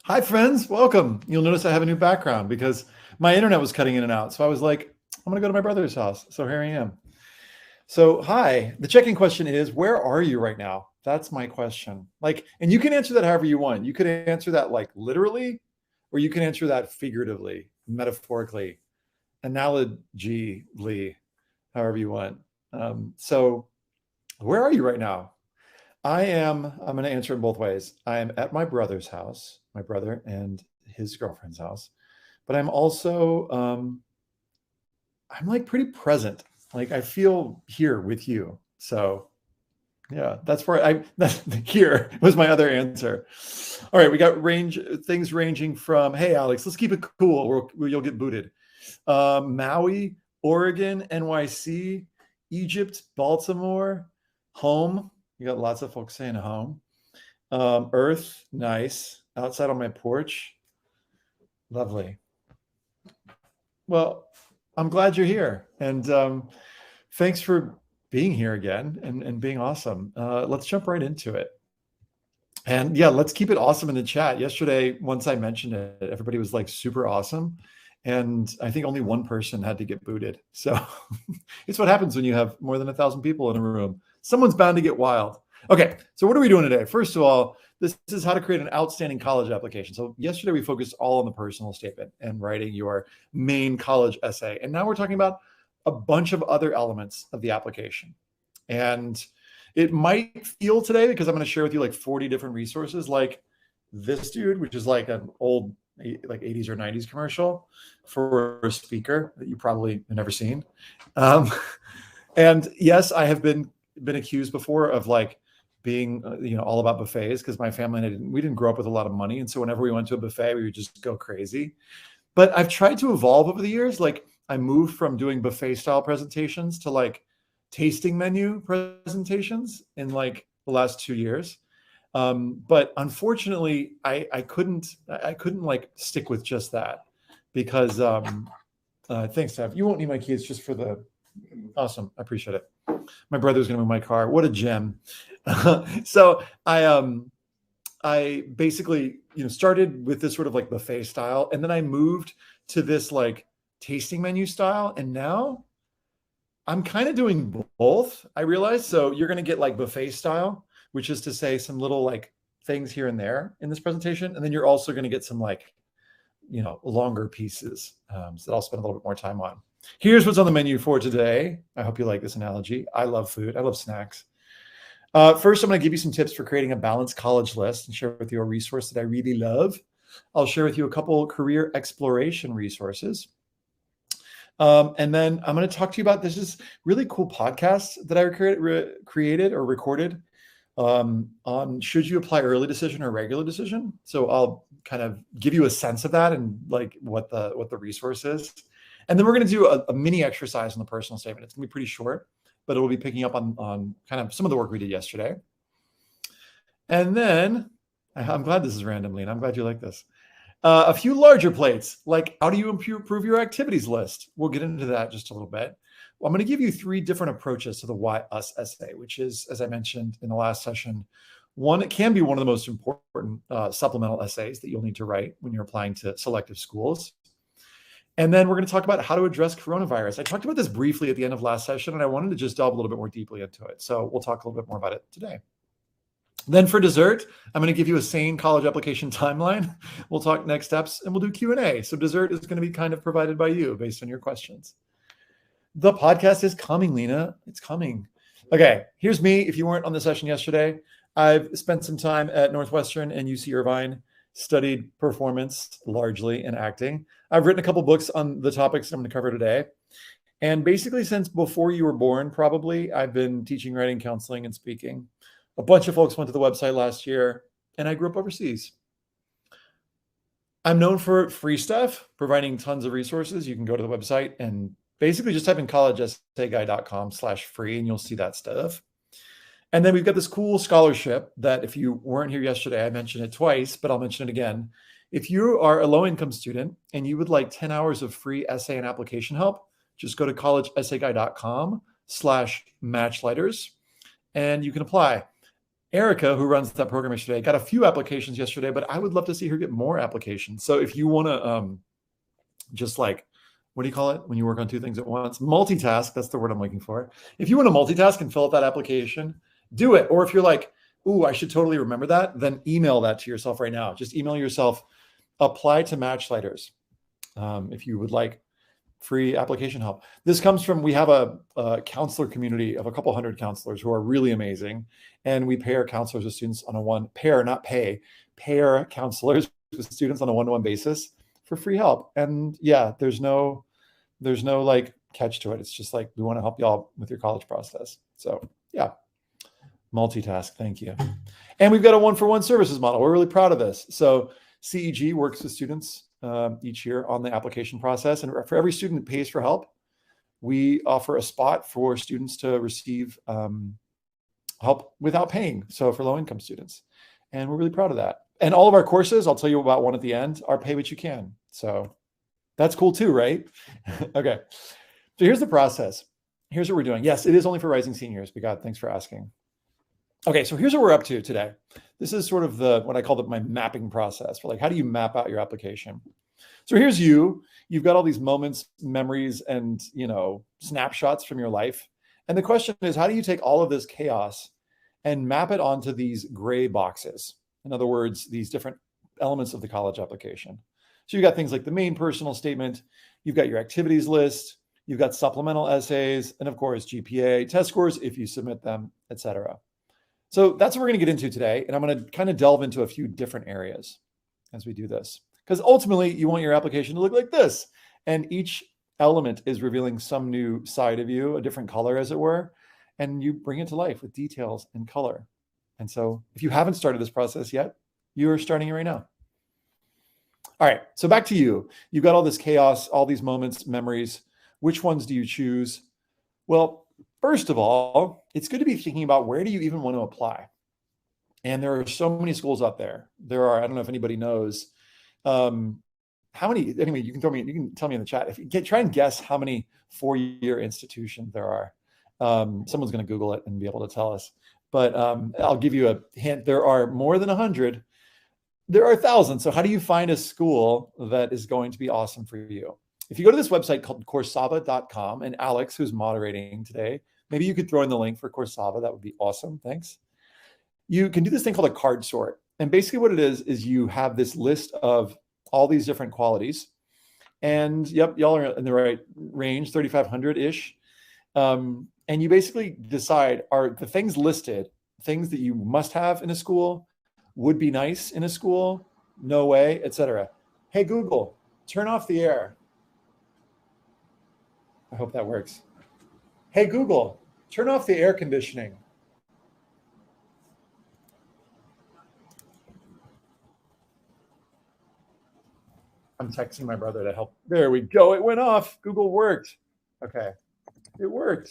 Hi, friends. Welcome. You'll notice I have a new background because my internet was cutting in and out. So I was like, I'm going to go to my brother's house. So here I am. So, hi. The check-in question is, where are you right now? That's my question. And you can answer that however you want. You could answer that like literally, or you can answer that figuratively, metaphorically, analogically, however you want. So, where are you right now? I'm going to answer in both ways. I am at my brother's house, my brother and his girlfriend's house, but I'm like pretty present. Like I feel here with you. So yeah, that's where that's here was my other answer. All right, we got things ranging from, hey, Alex, let's keep it cool or you'll get booted. Maui, Oregon, NYC, Egypt, Baltimore, home. You got lots of folks saying home. Earth, nice. Outside on my porch, lovely. Well, I'm glad you're here. And thanks for being here again and being awesome. Let's jump right into it. And yeah, let's keep it awesome in the chat. Yesterday, once I mentioned it, everybody was like super awesome. And I think only one person had to get booted. So it's what happens when you have more than 1,000 people in a room. Someone's bound to get wild. Okay, so what are we doing today? First of all, this is how to create an outstanding college application. So yesterday we focused all on the personal statement and writing your main college essay. And now we're talking about a bunch of other elements of the application. And it might feel today, because I'm going to share with you like 40 different resources, like this dude, which is like an old like 80s or 90s commercial for a speaker that you probably have never seen. And yes, I have been accused before of like being all about buffets, because my family and we didn't grow up with a lot of money, and so whenever we went to a buffet we would just go crazy. But I've tried to evolve over the years. Like I moved from doing buffet style presentations to like tasting menu presentations in like the last 2 years. But unfortunately, I couldn't like stick with just that, because thanks, Steph. You won't need my keys just for the awesome. I appreciate it. My brother's gonna move my car. What a gem. So I basically started with this sort of like buffet style, and then I moved to this like tasting menu style, and now I'm kind of doing both, I realize. So you're going to get like buffet style, which is to say some little like things here and there in this presentation. And then you're also going to get some like, longer pieces that I'll spend a little bit more time on. Here's what's on the menu for today. I hope you like this analogy. I love food. I love snacks. First, I'm going to give you some tips for creating a balanced college list and share with you a resource that I really love. I'll share with you a couple career exploration resources. And then I'm going to talk to you about this really cool podcast that I created or recorded on should you apply early decision or regular decision. So I'll kind of give you a sense of that and like what the resource is. And then we're going to do a mini exercise on the personal statement. It's going to be pretty short, but it will be picking up on kind of some of the work we did yesterday. And then I'm glad this is randomly, and I'm glad you like this. A few larger plates, like how do you improve your activities list? We'll get into that just a little bit. Well, I'm going to give you 3 different approaches to the why us essay, which is, as I mentioned in the last session, it can be one of the most important supplemental essays that you'll need to write when you're applying to selective schools. And then we're going to talk about how to address coronavirus. I talked about this briefly at the end of last session, and I wanted to just delve a little bit more deeply into it. So we'll talk a little bit more about it today. Then for dessert, I'm going to give you a sane college application timeline. We'll talk next steps, and we'll do Q&A. So dessert is going to be kind of provided by you based on your questions. The podcast is coming, Lena. It's coming. Okay, here's me. If you weren't on the session yesterday, I've spent some time at Northwestern and UC Irvine, studied performance largely and acting. I've written a couple books on the topics I'm going to cover today. And basically since before you were born, probably, I've been teaching writing, counseling, and speaking. A bunch of folks went to the website last year, and I grew up overseas. I'm known for free stuff, providing tons of resources. You can go to the website and basically just type in collegeessayguy.com/free, and you'll see that stuff. And then we've got this cool scholarship that if you weren't here yesterday, I mentioned it twice, but I'll mention it again. If you are a low-income student and you would like 10 hours of free essay and application help, just go to collegeessayguy.com/matchlighters, and you can apply. Erica, who runs that program yesterday, got a few applications yesterday, but I would love to see her get more applications. So if you want to just like, what do you call it when you work on two things at once? Multitask, that's the word I'm looking for. If you want to multitask and fill out that application, do it. Or if you're like, ooh, I should totally remember that, then email that to yourself right now. Just email yourself, apply to Matchlighters, if you would like free application help. This comes from, we have a counselor community of a couple hundred counselors who are really amazing. And we pair counselors with students on a pair counselors with students on a one-to-one basis for free help. And yeah, there's no like catch to it. It's just like, we want to help y'all with your college process. So yeah, multitask, thank you. And we've got a one-for-one services model. We're really proud of this. So CEG works with students each year on the application process. And for every student that pays for help, we offer a spot for students to receive help without paying. So for low-income students. And we're really proud of that. And all of our courses, I'll tell you about one at the end, are pay what you can. So that's cool too, right? Okay. So here's the process. Here's what we're doing. Yes, it is only for rising seniors. Thanks for asking. Okay, so here's what we're up to today. This is sort of what I call my mapping process for like, how do you map out your application? So here's you've got all these moments, memories, and, snapshots from your life. And the question is, how do you take all of this chaos and map it onto these gray boxes? In other words, these different elements of the college application. So you've got things like the main personal statement, you've got your activities list, you've got supplemental essays, and of course, GPA, test scores if you submit them, etc. So that's what we're going to get into today. And I'm going to kind of delve into a few different areas as we do this. Because ultimately, you want your application to look like this. And each element is revealing some new side of you, a different color, as it were. And you bring it to life with details and color. And so if you haven't started this process yet, you are starting it right now. All right, so back to you. You've got all this chaos, all these moments, memories. Which ones do you choose? Well, first of all, it's good to be thinking about, where do you even want to apply? And there are so many schools out there. I don't know if anybody knows, how many, anyway, you can tell me in the chat. Try and guess how many four-year institutions there are. Someone's going to Google it and be able to tell us. But I'll give you a hint. There are more than 100. There are thousands. So how do you find a school that is going to be awesome for you? If you go to this website called Coursava.com, and Alex, who's moderating today, maybe you could throw in the link for Coursava. That would be awesome. Thanks. You can do this thing called a card sort. And basically what it is you have this list of all these different qualities. And yep, y'all are in the right range, 3,500-ish. And you basically decide, are the things listed things that you must have in a school, would be nice in a school, no way, etc. Hey, Google, turn off the air. I hope that works. Hey, Google, turn off the air conditioning. I'm texting my brother to help. There we go. It went off. Google worked. Okay. It worked.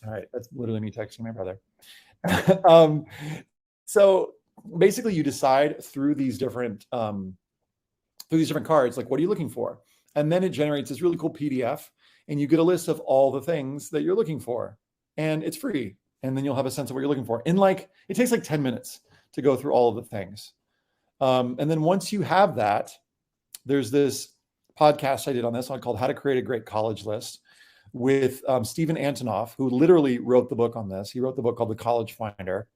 All right. That's literally me texting my brother. So basically you decide through these different cards, like, what are you looking for? And then it generates this really cool PDF, and you get a list of all the things that you're looking for, and it's free. And then you'll have a sense of what you're looking for. And it takes like 10 minutes to go through all of the things. And then once you have that, there's this podcast I did on this one called How to Create a Great College List with Stephen Antonoff, who literally wrote the book on this. He wrote the book called The College Finder.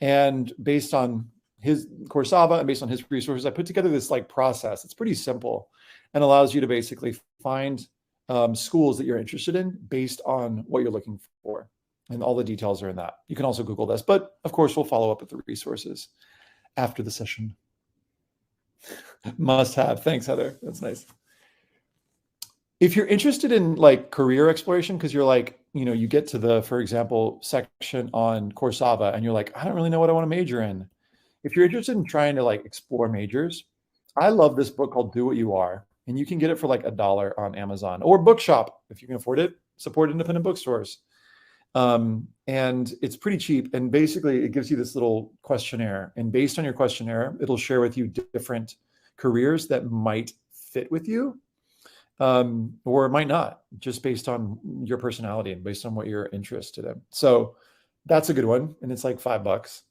And based on his Coursava and based on his resources, I put together this process. It's pretty simple and allows you to basically find schools that you're interested in based on what you're looking for. And all the details are in that. You can also Google this, but of course we'll follow up with the resources after the session. Must have. Thanks, Heather. That's nice. If you're interested in career exploration, because you're you get to the, for example, section on Coursava and you're like, I don't really know what I want to major in. If you're interested in trying to explore majors, I love this book called Do What You Are. And you can get it for $1 on Amazon or Bookshop if you can afford it. Support independent bookstores. And it's pretty cheap. And basically it gives you this little questionnaire. And based on your questionnaire, it'll share with you different careers that might fit with you, or it might not, just based on your personality and based on what you're interested in. So that's a good one. And it's like $5.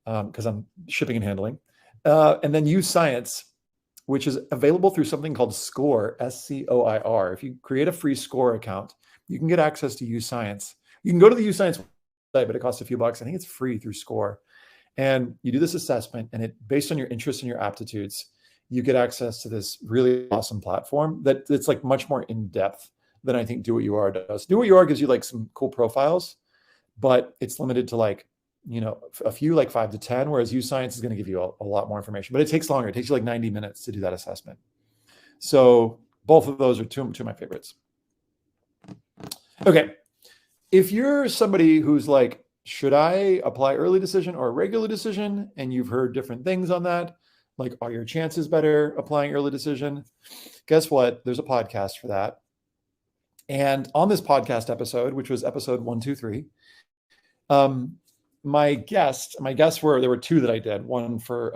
because I'm shipping and handling. And then use science, which is available through something called Score, SCOIR. If you create a free Score account, you can get access to use science. You can go to the use science website, but it costs a few bucks. I think it's free through Score. And you do this assessment, and it based on your interests and your aptitudes, you get access to this really awesome platform that's like much more in depth than I think Do What You Are does. Do What You Are gives you like some cool profiles, but it's limited to like, a few, like 5 to 10, whereas Use Science is going to give you a lot more information, but it takes longer. It takes you like 90 minutes to do that assessment. So both of those are two of my favorites. Okay. If you're somebody who's like, should I apply early decision or regular decision? And you've heard different things on that. Like, are your chances better applying early decision? Guess what? There's a podcast for that. And on this podcast episode, which was episode 123, my guests there were two that I did, one for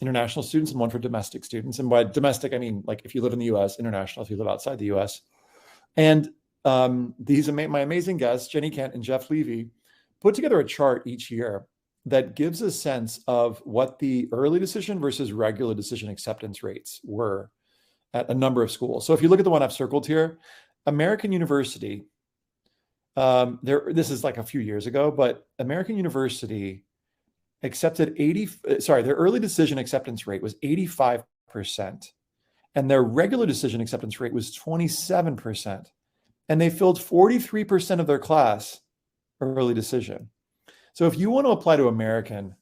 international students and one for domestic students. And by domestic, I mean, like if you live in the US, international if you live outside the US. And these my amazing guests, Jenny Kent and Jeff Levy, put together a chart each year that gives a sense of what the early decision versus regular decision acceptance rates were at a number of schools. So if you look at the one I've circled here, American University, this is like a few years ago, but American University accepted their early decision acceptance rate was 85%, and their regular decision acceptance rate was 27%. And they filled 43% of their class early decision. So if you want to apply to American,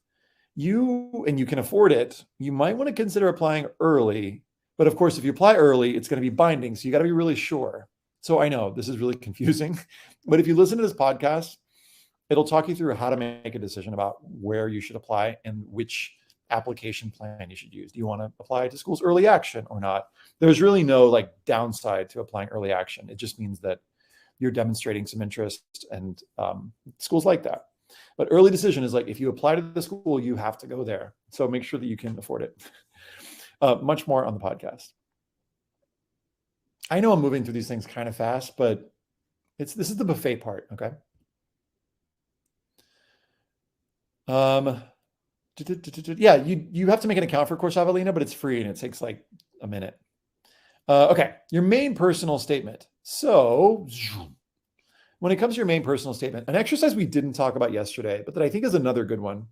and you can afford it, you might want to consider applying early. But of course, if you apply early, it's going to be binding. So you got to be really sure. So I know this is really confusing, but if you listen to this podcast, it'll talk you through how to make a decision about where you should apply and which application plan you should use. Do you want to apply to schools early action or not? There's really no like downside to applying early action. It just means that you're demonstrating some interest, and schools like that. But early decision is like, if you apply to the school, you have to go there. So make sure that you can afford it. Much more on the podcast. I know I'm moving through these things kind of fast, but this is the buffet part, okay? Yeah, you have to make an account for Course Avalina, but it's free and it takes like a minute. Okay, your main personal statement. So when it comes to your main personal statement, an exercise we didn't talk about yesterday, but that I think is another good one,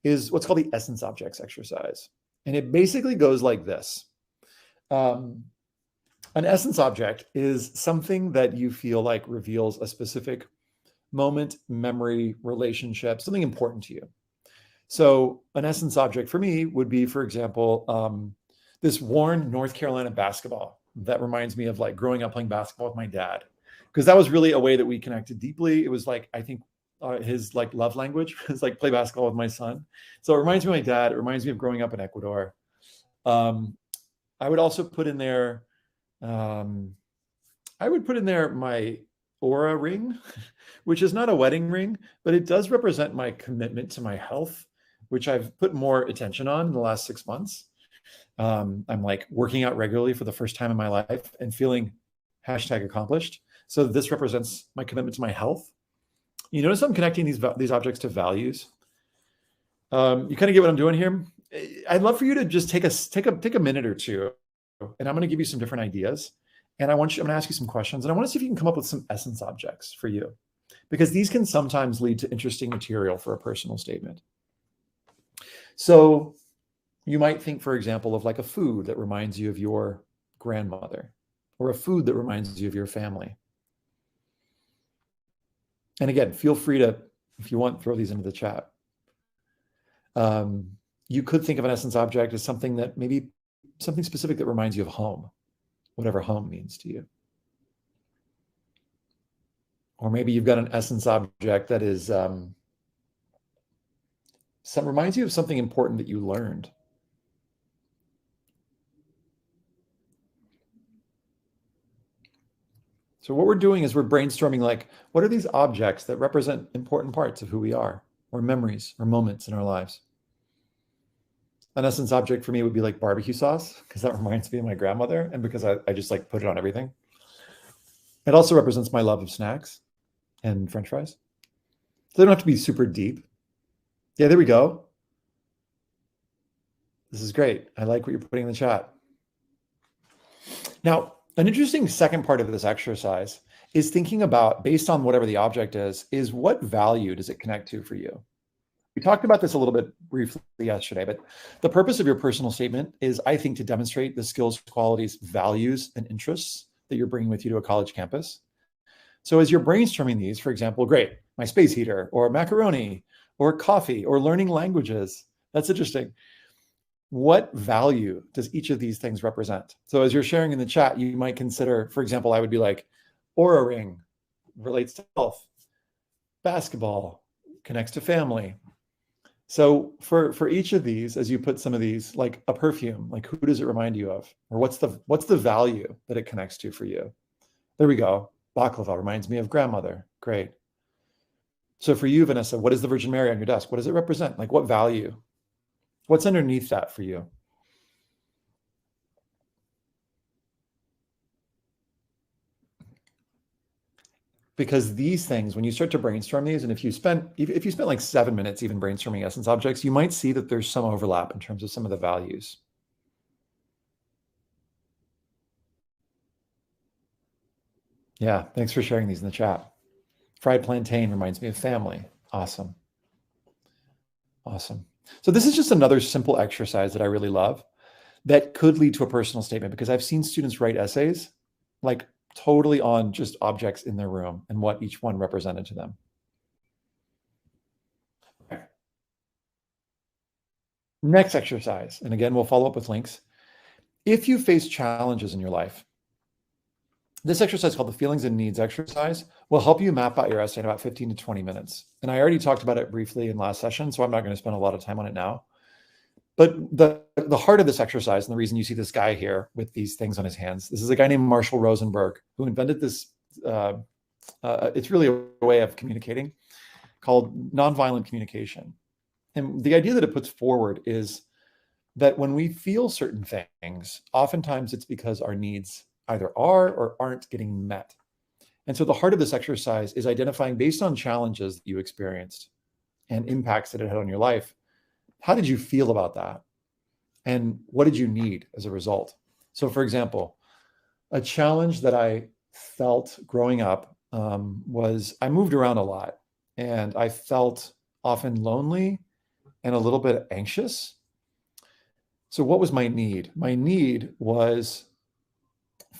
is what's called the essence objects exercise. And it basically goes like this. An essence object is something that you feel like reveals a specific moment, memory, relationship, something important to you. So an essence object for me would be, for example, this worn North Carolina basketball that reminds me of like growing up playing basketball with my dad, because that was really a way that we connected deeply. It was like, I think his like love language was like play basketball with my son. So it reminds me of my dad. It reminds me of growing up in Ecuador. I would also put in there, my Aura ring, which is not a wedding ring, but it does represent my commitment to my health, which I've put more attention on in the last 6 months. I'm like working out regularly for the first time in my life and feeling #accomplished. So this represents my commitment to my health. You notice I'm connecting these objects to values. You kind of get what I'm doing here. I'd love for you to just take a minute or two, and I'm going to give you some different ideas. And I'm going to ask you some questions, and I want to see if you can come up with some essence objects for you, because these can sometimes lead to interesting material for a personal statement. So you might think, for example, of like a food that reminds you of your grandmother, or a food that reminds you of your family. And again, feel free to, if you want, throw these into the chat. You could think of an essence object as something specific that reminds you of home, whatever home means to you. Or maybe you've got an essence object that is reminds you of something important that you learned. So what we're doing is we're brainstorming, like, what are these objects that represent important parts of who we are, or memories or moments in our lives? An essence object for me would be like barbecue sauce, because that reminds me of my grandmother, and because I just like put it on everything. It also represents my love of snacks and French fries. So they don't have to be super deep. Yeah, there we go. This is great. I like what you're putting in the chat. Now, an interesting second part of this exercise is thinking about, based on whatever the object is what value does it connect to for you? We talked about this a little bit briefly yesterday, but the purpose of your personal statement is, I think, to demonstrate the skills, qualities, values, and interests that you're bringing with you to a college campus. So as you're brainstorming these, for example, great, my space heater, or macaroni, or coffee, or learning languages. That's interesting. What value does each of these things represent? So as you're sharing in the chat, you might consider, for example, I would be like, Aura Ring relates to health, basketball connects to family. So for each of these, as you put some of these, like a perfume, like who does it remind you of? Or what's the value that it connects to for you? There we go. Baklava reminds me of grandmother. Great. So for you, Vanessa, what is the Virgin Mary on your desk? What does it represent? Like what value? What's underneath that for you? Because these things, when you start to brainstorm these, and if you spent like 7 minutes even brainstorming essence objects, you might see that there's some overlap in terms of some of the values. Yeah, thanks for sharing these in the chat. Fried plantain reminds me of family. Awesome. Awesome. So this is just another simple exercise that I really love that could lead to a personal statement, because I've seen students write essays like totally on just objects in their room and what each one represented to them. Okay. Next exercise, and again, we'll follow up with links. If you face challenges in your life, this exercise called the feelings and needs exercise will help you map out your essay in about 15 to 20 minutes. And I already talked about it briefly in last session, so I'm not going to spend a lot of time on it now. But the heart of this exercise, and the reason you see this guy here with these things on his hands, this is a guy named Marshall Rosenberg who invented this. It's really a way of communicating called nonviolent communication. And the idea that it puts forward is that when we feel certain things, oftentimes it's because our needs either are or aren't getting met. And so the heart of this exercise is identifying, based on challenges that you experienced and impacts that it had on your life, how did you feel about that? And what did you need as a result? So for example, a challenge that I felt growing up was I moved around a lot, and I felt often lonely and a little bit anxious. So what was my need? My need was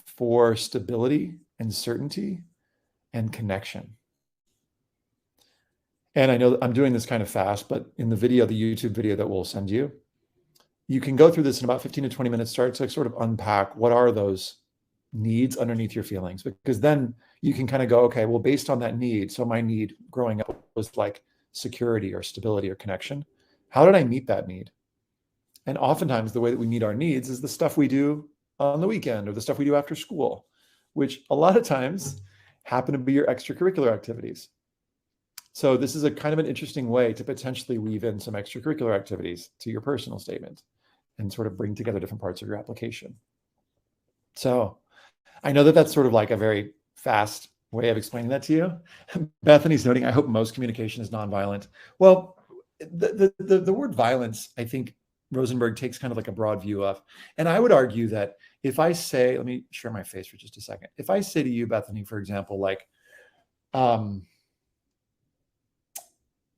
for stability and certainty and connection. And I know I'm doing this kind of fast, but in the video, the YouTube video that we'll send you, you can go through this in about 15 to 20 minutes, start to sort of unpack what are those needs underneath your feelings, because then you can kind of go, okay, well, based on that need, so my need growing up was like security or stability or connection. How did I meet that need? And oftentimes the way that we meet our needs is the stuff we do on the weekend or the stuff we do after school, which a lot of times happen to be your extracurricular activities. So this is a kind of an interesting way to potentially weave in some extracurricular activities to your personal statement and sort of bring together different parts of your application. So I know that that's sort of like a very fast way of explaining that to you. Bethany's noting, I hope most communication is nonviolent. Well, the word violence, I think Rosenberg takes kind of like a broad view of. And I would argue that if I say, let me share my face for just a second. If I say to you, Bethany, for example, like,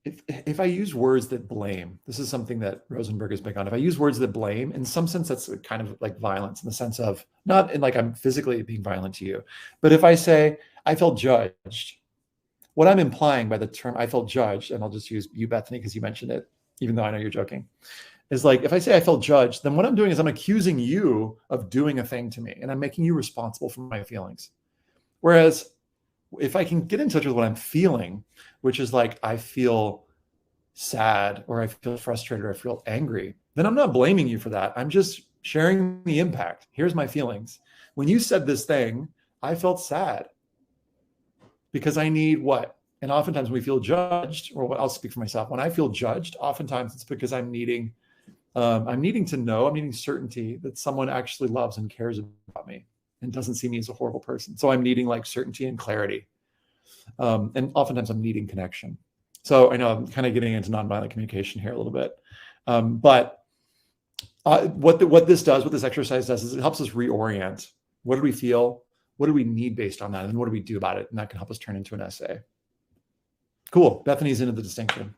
if I use words that blame, this is something that Rosenberg is big on. If I use words that blame, in some sense, that's kind of like violence, in the sense of not in like I'm physically being violent to you. But if I say, I felt judged, what I'm implying by the term I felt judged, and I'll just use you, Bethany, because you mentioned it, even though I know you're joking, is like, if I say I felt judged, then what I'm doing is I'm accusing you of doing a thing to me, and I'm making you responsible for my feelings. Whereas if I can get in touch with what I'm feeling, which is like, I feel sad, or I feel frustrated, or I feel angry, then I'm not blaming you for that. I'm just sharing the impact. Here's my feelings. When you said this thing, I felt sad because I need what? And oftentimes when we feel judged, or what, I'll speak for myself. When I feel judged, oftentimes it's because I'm needing to know, I'm needing certainty that someone actually loves and cares about me and doesn't see me as a horrible person. So I'm needing like certainty and clarity. And oftentimes I'm needing connection. So I know I'm kind of getting into nonviolent communication here a little bit. But what this exercise does is it helps us reorient. What do we feel? What do we need based on that? And what do we do about it? And that can help us turn into an essay. Cool. Bethany's into the distinction.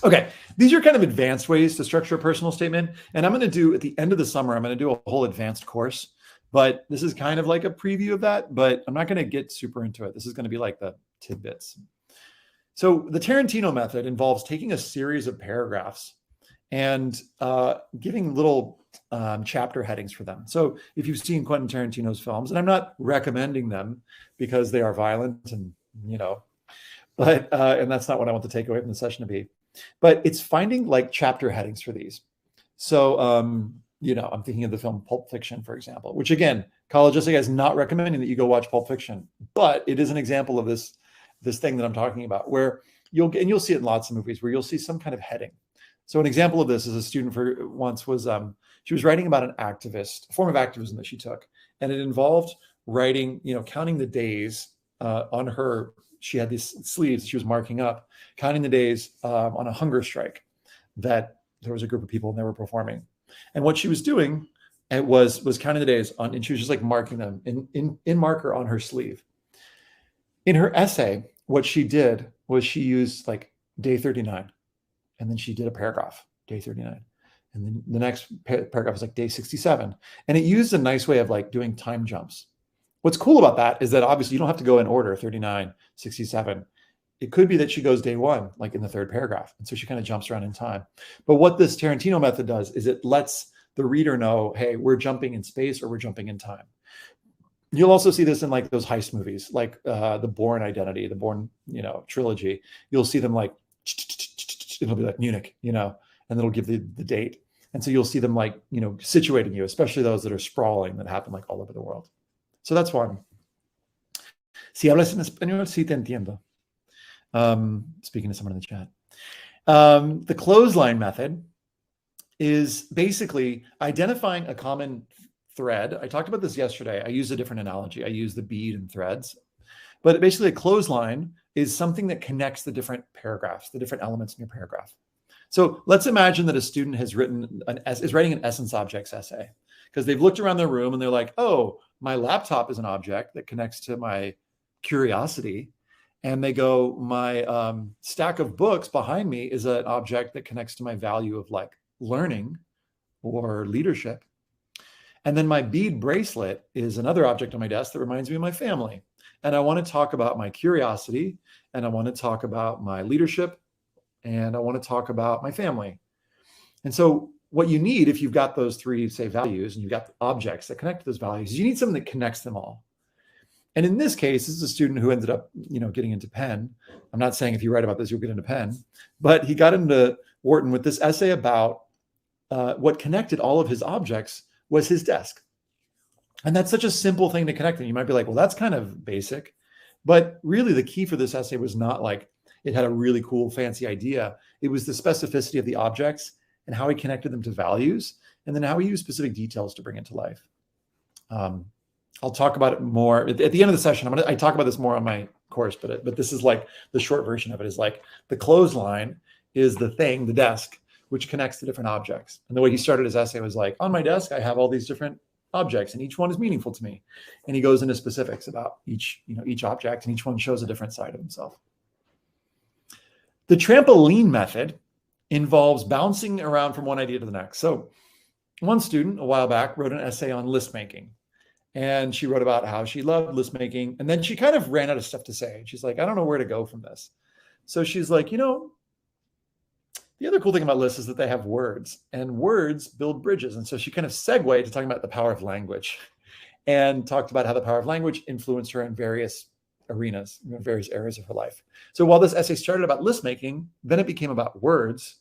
Okay, these are kind of advanced ways to structure a personal statement. And I'm going to do, at the end of the summer, I'm going to do a whole advanced course. But this is kind of like a preview of that, but I'm not going to get super into it. This is going to be like the tidbits. So the Tarantino method involves taking a series of paragraphs and giving little chapter headings for them. So if you've seen Quentin Tarantino's films, and I'm not recommending them because they are violent and, but, and that's not what I want the takeaway from the session to be. But it's finding like chapter headings for these. So, I'm thinking of the film Pulp Fiction, for example, which again, College Essay is not recommending that you go watch Pulp Fiction, but it is an example of this thing that I'm talking about, where you'll see it in lots of movies where you'll see some kind of heading. So an example of this is a student she was writing about a form of activism that she took, and it involved writing, counting the days on her. She had these sleeves she was marking up, counting the days on a hunger strike that there was a group of people and they were performing. And what she was doing was counting the days on, and she was just like marking them in marker on her sleeve. In her essay, what she did was she used like day 39, and then she did a paragraph, day 39. And then the next paragraph was like day 67. And it used a nice way of like doing time jumps. What's cool about that is that obviously you don't have to go in order, 39, 67. It could be that she goes day 1, like in the 3rd paragraph. And so she kind of jumps around in time. But what this Tarantino method does is it lets the reader know, hey, we're jumping in space or we're jumping in time. You'll also see this in like those heist movies, like the Bourne Identity, the Bourne, trilogy. You'll see them like, it'll be like Munich, and it'll give the date. And so you'll see them like, situating you, especially those that are sprawling that happen like all over the world. So that's one. Si hablas en español, sí te entiendo. Speaking to someone in the chat. The clothesline method is basically identifying a common thread. I talked about this yesterday. I used a different analogy. I used the bead and threads. But basically a clothesline is something that connects the different paragraphs, the different elements in your paragraph. So let's imagine that a student is writing an essence objects essay, because they've looked around their room and they're like, oh, my laptop is an object that connects to my curiosity. And they go, my stack of books behind me is an object that connects to my value of like learning or leadership. And then my bead bracelet is another object on my desk that reminds me of my family. And I want to talk about my curiosity, and I want to talk about my leadership, and I want to talk about my family. And so what you need, if you've got those 3, say, values, and you've got objects that connect to those values, you need something that connects them all. And in this case, this is a student who ended up, getting into Penn. I'm not saying if you write about this, you'll get into Penn, but he got into Wharton with this essay about what connected all of his objects was his desk. And that's such a simple thing to connect them. You might be like, well, that's kind of basic. But really the key for this essay was not like it had a really cool, fancy idea. It was the specificity of the objects and how he connected them to values, and then how he used specific details to bring it to life. I'll talk about it more at the end of the session. I talk about this more on my course, but this is like the short version of it is like the clothesline is the thing, the desk, which connects to different objects. And the way he started his essay was like, on my desk, I have all these different objects, and each one is meaningful to me. And he goes into specifics about each object, and each one shows a different side of himself. The trampoline method involves bouncing around from one idea to the next. So one student a while back wrote an essay on list making, and she wrote about how she loved list making. And then she kind of ran out of stuff to say. She's like, I don't know where to go from this. So she's like, the other cool thing about lists is that they have words, and words build bridges. And so she kind of segued to talking about the power of language, and talked about how the power of language influenced her in various arenas, various areas of her life. So while this essay started about list making, then it became about words.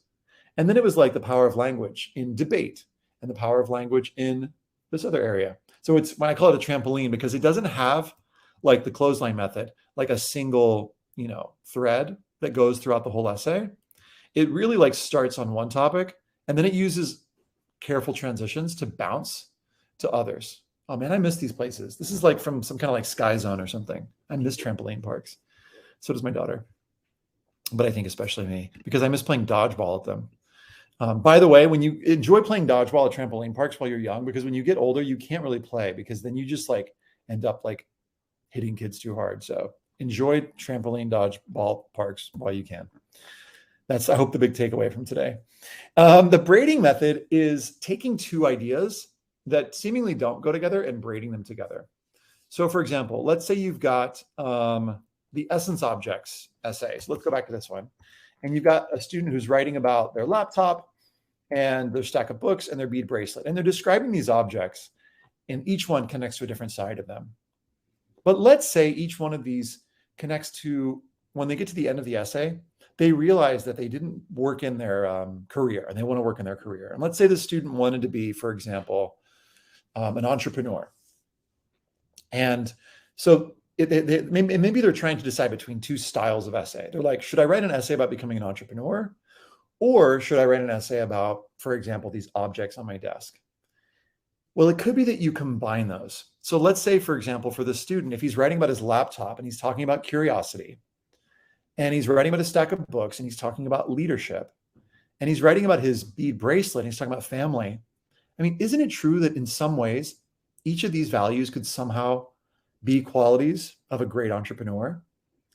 And then it was like the power of language in debate, and the power of language in this other area. So it's when I call it a trampoline, because it doesn't have like the clothesline method, like a single, thread that goes throughout the whole essay. It really like starts on one topic, and then it uses careful transitions to bounce to others. Oh man, I miss these places. This is like from some kind of like Sky Zone or something. I miss trampoline parks. So does my daughter. but I think especially me, because I miss playing dodgeball at them. By the way, when you enjoy playing dodgeball at trampoline parks while you're young, because when you get older, you can't really play because then you just like end up like hitting kids too hard. So enjoy trampoline dodgeball parks while you can. That's, I hope, the big takeaway from today. The braiding method is taking two ideas that seemingly don't go together and braiding them together. So for example, let's say you've got the essence objects essay. So let's go back to this one. And you've got a student who's writing about their laptop and their stack of books and their bead bracelet. And they're describing these objects, and each one connects to a different side of them. But let's say each one of these connects to, when they get to the end of the essay, they realize that they didn't work in their career and they want to work in their career. And let's say the student wanted to be, for example, an entrepreneur. And so maybe they're trying to decide between two styles of essay. They're like, should I write an essay about becoming an entrepreneur? Or should I write an essay about, for example, these objects on my desk? Well, it could be that you combine those. So let's say, for example, for the student, if he's writing about his laptop and he's talking about curiosity, and he's writing about a stack of books and he's talking about leadership, and he's writing about his bead bracelet and he's talking about family. I mean, isn't it true that in some ways, each of these values could somehow be qualities of a great entrepreneur?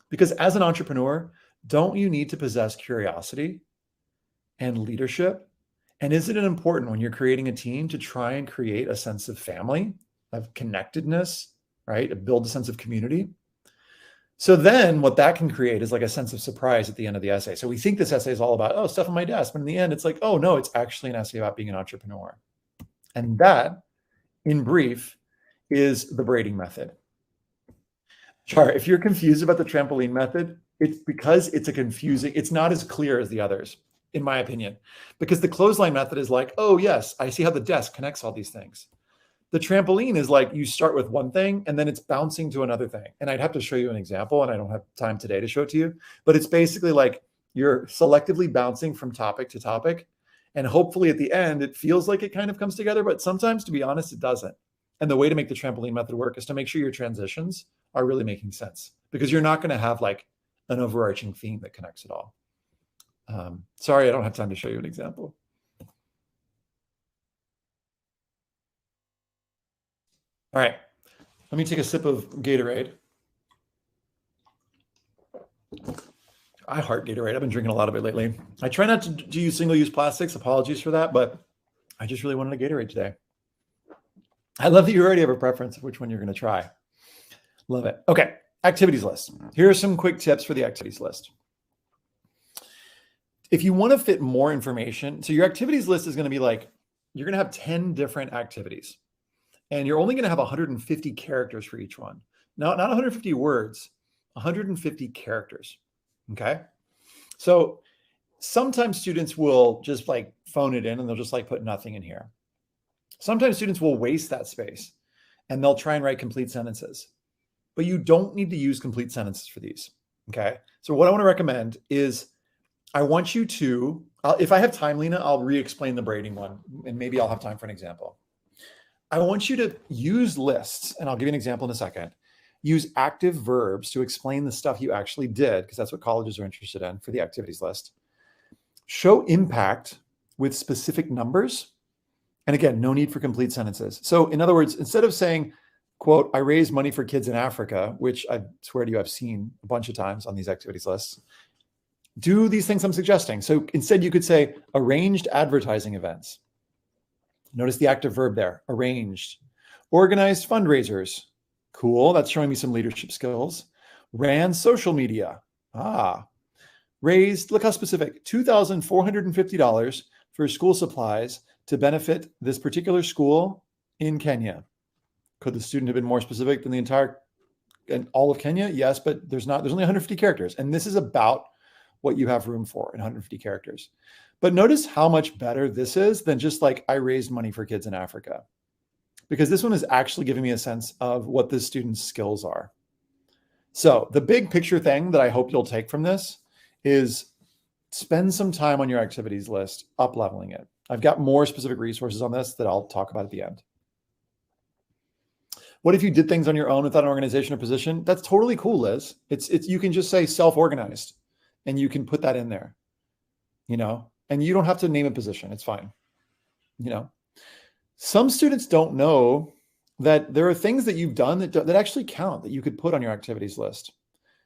Because as an entrepreneur, don't you need to possess curiosity and leadership? And isn't it important when you're creating a team to try and create a sense of family, of connectedness, right? To build a sense of community. So then what that can create is like a sense of surprise at the end of the essay. So we think this essay is all about, oh, stuff on my desk. But in the end, it's like, oh, no, it's actually an essay about being an entrepreneur. And that, in brief, is the braiding method. Char, if you're confused about the trampoline method, it's because it's not as clear as the others, in my opinion, because the clothesline method is like, oh yes, I see how the desk connects all these things. The trampoline is like, you start with one thing and then it's bouncing to another thing. And I'd have to show you an example, and I don't have time today to show it to you, but it's basically like you're selectively bouncing from topic to topic. And hopefully at the end, it feels like it kind of comes together, but sometimes, to be honest, it doesn't. And the way to make the trampoline method work is to make sure your transitions are really making sense, because you're not going to have like an overarching theme that connects it all. Sorry, I don't have time to show you an example. All right, let me take a sip of Gatorade. I heart Gatorade. I've been drinking a lot of it lately. I try not to use single-use plastics. Apologies for that, but I just really wanted a Gatorade today. I love that you already have a preference of which one you're going to try. Love it. Okay, activities list. Here are some quick tips for the activities list. If you want to fit more information, so your activities list is going to be like, you're going to have 10 different activities, and you're only going to have 150 characters for each one. Not 150 words, 150 characters. Okay. So sometimes students will just like phone it in and they'll just like put nothing in here. Sometimes students will waste that space and they'll try and write complete sentences, but you don't need to use complete sentences for these. Okay. So what I want to recommend is, I want you to, if I have time, Lena, I'll re-explain the braiding one, and maybe I'll have time for an example. I want you to use lists, and I'll give you an example in a second. Use active verbs to explain the stuff you actually did, because that's what colleges are interested in for the activities list. Show impact with specific numbers. And again, no need for complete sentences. So in other words, instead of saying, quote, I raise money for kids in Africa, which I swear to you, I've seen a bunch of times on these activities lists, do these things I'm suggesting. So instead you could say arranged advertising events. Notice the active verb there, arranged. Organized fundraisers. Cool, that's showing me some leadership skills. Ran social media. Raised, look how specific, $2,450 for school supplies to benefit this particular school in Kenya. Could the student have been more specific than the entire and all of Kenya? Yes, but there's only 150 characters. And this is about what you have room for in 150 characters. But notice how much better this is than just like, I raised money for kids in Africa, because this one is actually giving me a sense of what the student's skills are. So the big picture thing that I hope you'll take from this is spend some time on your activities list, up-leveling it. I've got more specific resources on this that I'll talk about at the end. What if you did things on your own without an organization or position? That's totally cool, Liz. You can just say self-organized. and you can put that in there, and you don't have to name a position. It's fine. Some students don't know that there are things that you've done that actually count, that you could put on your activities list.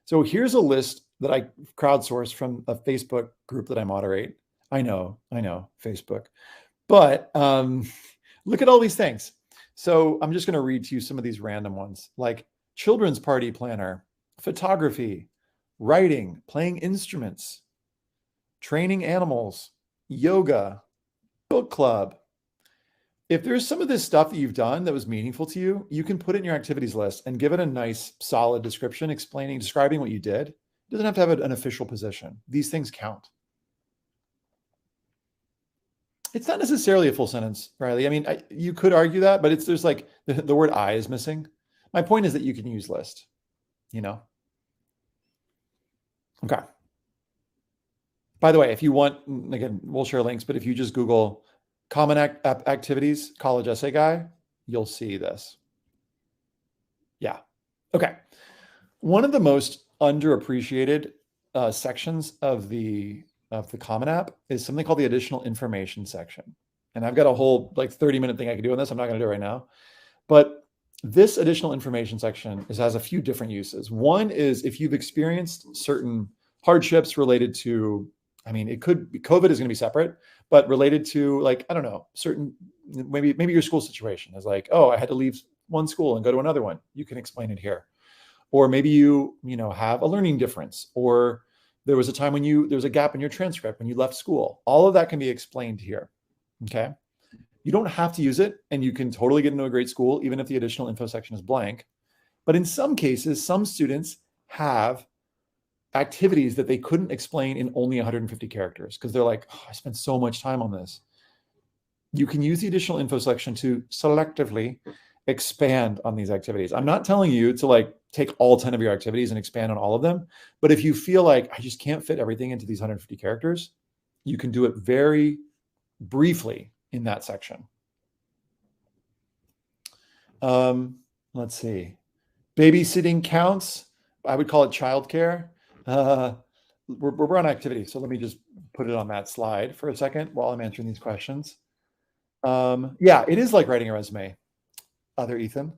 So here's a list that I crowdsourced from a Facebook group that I moderate. I know, Facebook. But look at all these things. So I'm just going to read to you some of these random ones, like children's party planner, photography, writing, playing instruments, training animals, yoga, book club. If there's some of this stuff that you've done that was meaningful to you, you can put it in your activities list and give it a nice, solid description, describing what you did. It doesn't have to have an official position. These things count. It's not necessarily a full sentence, Riley. I mean, you could argue that, but there's like the word I is missing. My point is that you can use list, Okay. By the way, if you want, again, we'll share links, but if you just Google common activities, college essay guy, you'll see this. Yeah. Okay. One of the most underappreciated sections of the Common App is something called the additional information section. And I've got a whole 30-minute thing I can do on this. I'm not going to do it right now. But this additional information section has a few different uses. One is if you've experienced certain hardships related to, it could be COVID is going to be separate, but related to I don't know, certain, maybe your school situation is I had to leave one school and go to another one. You can explain it here. Or maybe you have a learning difference, or there was a time when there's a gap in your transcript when you left school. All of that can be explained here. Okay. You don't have to use it, and you can totally get into a great school, even if the additional info section is blank. But in some cases, some students have activities that they couldn't explain in only 150 characters because they're like, I spent so much time on this. You can use the additional info section to selectively expand on these activities. I'm not telling you to take all 10 of your activities and expand on all of them. But if you feel like I just can't fit everything into these 150 characters, you can do it very briefly in that section. Let's see. Babysitting counts. I would call it childcare. We're on activity. So let me just put it on that slide for a second while I'm answering these questions. Yeah, it is like writing a resume. Other Ethan.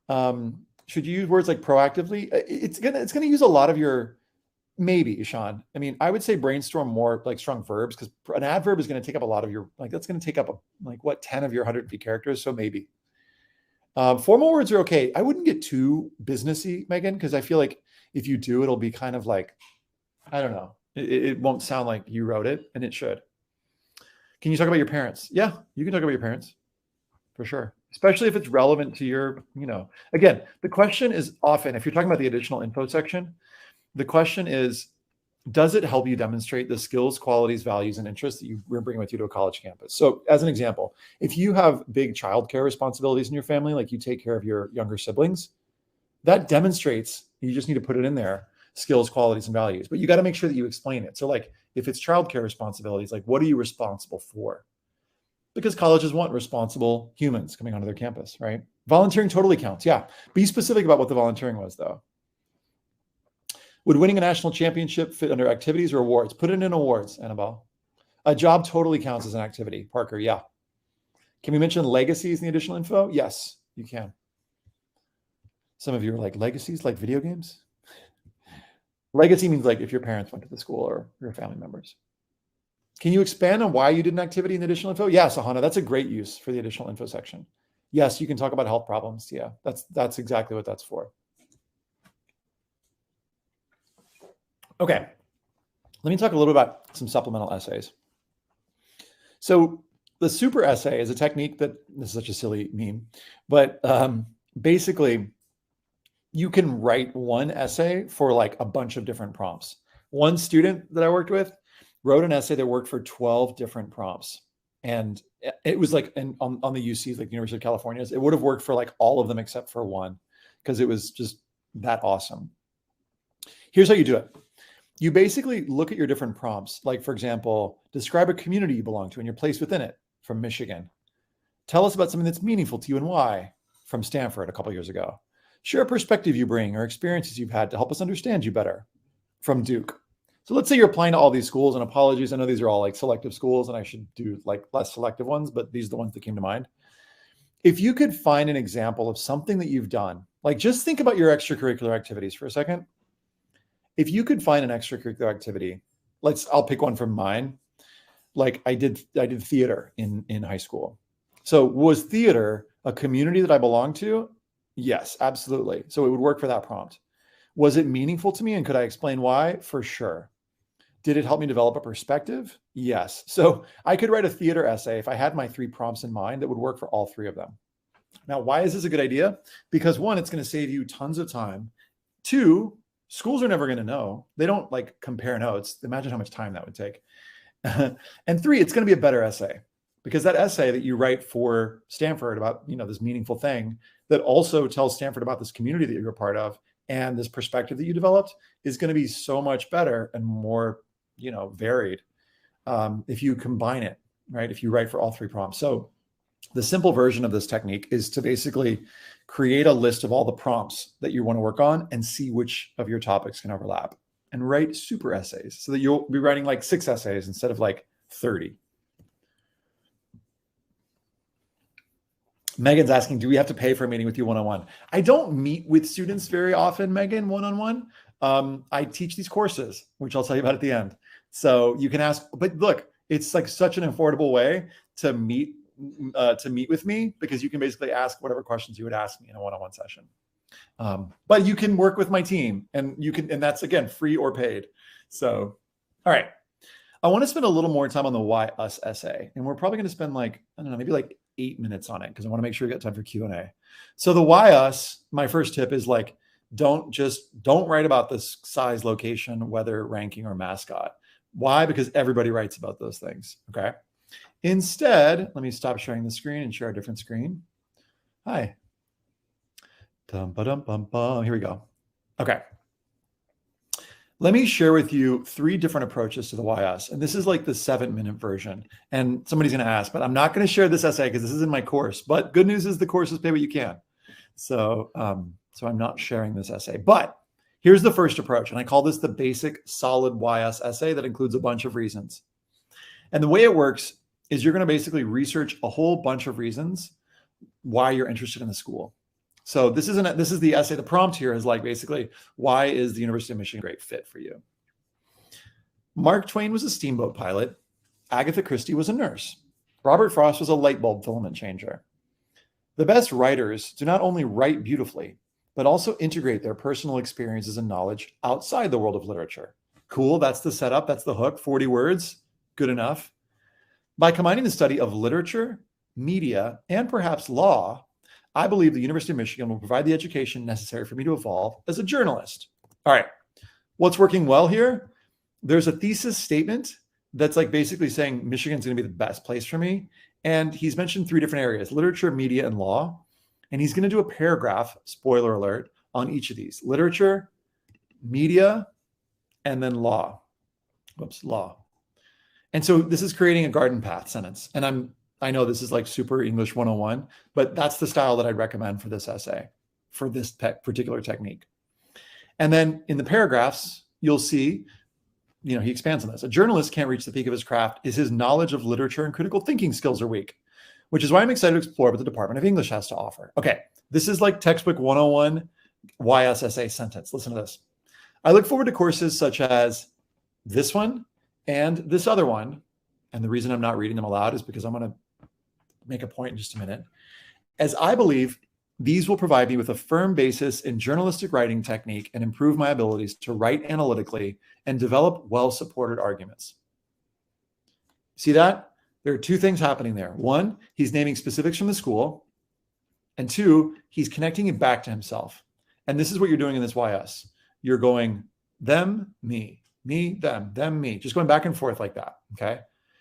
Should you use words like proactively? It's gonna use a lot of your, maybe, Sean. I would say brainstorm more strong verbs, because an adverb is going to take up a lot of your, that's going to take up 10 of your 150 characters. So maybe. Formal words are okay. I wouldn't get too businessy, Megan, because I feel like if you do, it'll be kind of I don't know. It won't sound like you wrote it, and it should. Can you talk about your parents? Yeah, you can talk about your parents for sure. Especially if it's relevant to your, again, the question is often, if you're talking about the additional info section, the question is, does it help you demonstrate the skills, qualities, values, and interests that we're bringing with you to a college campus? So as an example, if you have big childcare responsibilities in your family, like you take care of your younger siblings, that demonstrates, you just need to put it in there, skills, qualities, and values, but you got to make sure that you explain it. So if it's childcare responsibilities, what are you responsible for? Because colleges want responsible humans coming onto their campus, right? Volunteering totally counts. Yeah. Be specific about what the volunteering was, though. Would winning a national championship fit under activities or awards? Put it in awards, Annabelle. A job totally counts as an activity. Parker, yeah. Can we mention legacies in the additional info? Yes, you can. Some of you are like, legacies, like video games? Legacy means if your parents went to the school or your family members. Can you expand on why you did an activity in the additional info? Yeah, Sahana, that's a great use for the additional info section. Yes, you can talk about health problems. Yeah, that's exactly what that's for. Okay, let me talk a little bit about some supplemental essays. So the super essay is a technique that, this is such a silly meme, but basically you can write one essay for a bunch of different prompts. One student that I worked with wrote an essay that worked for 12 different prompts. And it was on the UCs, the University of California, it would have worked for all of them except for one, because it was just that awesome. Here's how you do it. You basically look at your different prompts. For example, describe a community you belong to and your place within it, from Michigan. Tell us about something that's meaningful to you and why, from Stanford a couple years ago. Share a perspective you bring or experiences you've had to help us understand you better, from Duke. So let's say you're applying to all these schools, and apologies, I know these are all like selective schools and I should do like less selective ones, but these are the ones that came to mind. If you could find an example of something that you've done, like just think about your extracurricular activities for a second. If you could find an extracurricular activity, I'll pick one from mine. Like I did theater in high school. So was theater a community that I belonged to? Yes, absolutely. So it would work for that prompt. Was it meaningful to me and could I explain why? For sure. Did it help me develop a perspective? Yes. So I could write a theater essay if I had my 3 prompts in mind that would work for all 3 of them. Now, why is this a good idea? Because 1, it's going to save you tons of time. 2, schools are never going to know. They don't like compare notes. Imagine how much time that would take. And 3, it's going to be a better essay because that essay that you write for Stanford about, this meaningful thing that also tells Stanford about this community that you're a part of and this perspective that you developed is going to be so much better and more, varied if you combine it, right? If you write for all 3 prompts. So the simple version of this technique is to basically create a list of all the prompts that you want to work on and see which of your topics can overlap and write super essays so that you'll be writing like 6 essays instead of like 30. Megan's asking, do we have to pay for a meeting with you one-on-one? I don't meet with students very often, Megan, one-on-one. I teach these courses, which I'll tell you about at the end. So you can ask, but look, it's like such an affordable way to meet with me because you can basically ask whatever questions you would ask me in a one-on-one session. But you can work with my team and and that's again, free or paid. So, all right. I want to spend a little more time on the why us essay. And we're probably going to spend maybe like 8 minutes on it because I want to make sure we got time for Q&A. So the why us, my first tip is don't write about this size, location, weather, ranking, or mascot. Why? Because everybody writes about those things. Okay. Instead, let me stop sharing the screen and share a different screen. Hi. Here we go. Okay. Let me share with you 3 different approaches to the why us. And this is like the 7-minute version. And somebody's going to ask, but I'm not going to share this essay because this is in my course. But good news is the courses pay what you can. So I'm not sharing this essay. But here's the first approach. And I call this the basic solid why us essay that includes a bunch of reasons. And the way it works is you're going to basically research a whole bunch of reasons why you're interested in the school. So this is the essay. The prompt here is basically, why is the University of Michigan a great fit for you? Mark Twain was a steamboat pilot. Agatha Christie was a nurse. Robert Frost was a light bulb filament changer. The best writers do not only write beautifully, but also integrate their personal experiences and knowledge outside the world of literature. Cool, that's the setup, that's the hook, 40 words, good enough. By combining the study of literature, media, and perhaps law, I believe the University of Michigan will provide the education necessary for me to evolve as a journalist. All right, what's working well here? There's a thesis statement that's basically saying Michigan's going to be the best place for me. And he's mentioned 3 different areas, literature, media, and law. And he's going to do a paragraph, spoiler alert, on each of these, literature, media, and then law. Whoops, law. And so this is creating a garden path sentence. And I know this is super English 101, but that's the style that I'd recommend for this essay, for this particular technique. And then in the paragraphs, you'll see, he expands on this. A journalist can't reach the peak of his craft if his knowledge of literature and critical thinking skills are weak, which is why I'm excited to explore what the Department of English has to offer. Okay, this is textbook 101 why us essay sentence. Listen to this. I look forward to courses such as this one and this other one. And the reason I'm not reading them aloud is because I'm going to make a point in just a minute, as I believe these will provide me with a firm basis in journalistic writing technique and improve my abilities to write analytically and develop well-supported arguments. See that? There are 2 things happening there. 1, he's naming specifics from the school. And 2, he's connecting it back to himself. And this is what you're doing in this why us. You're going them, me, them, me, just going back and forth like that. Okay.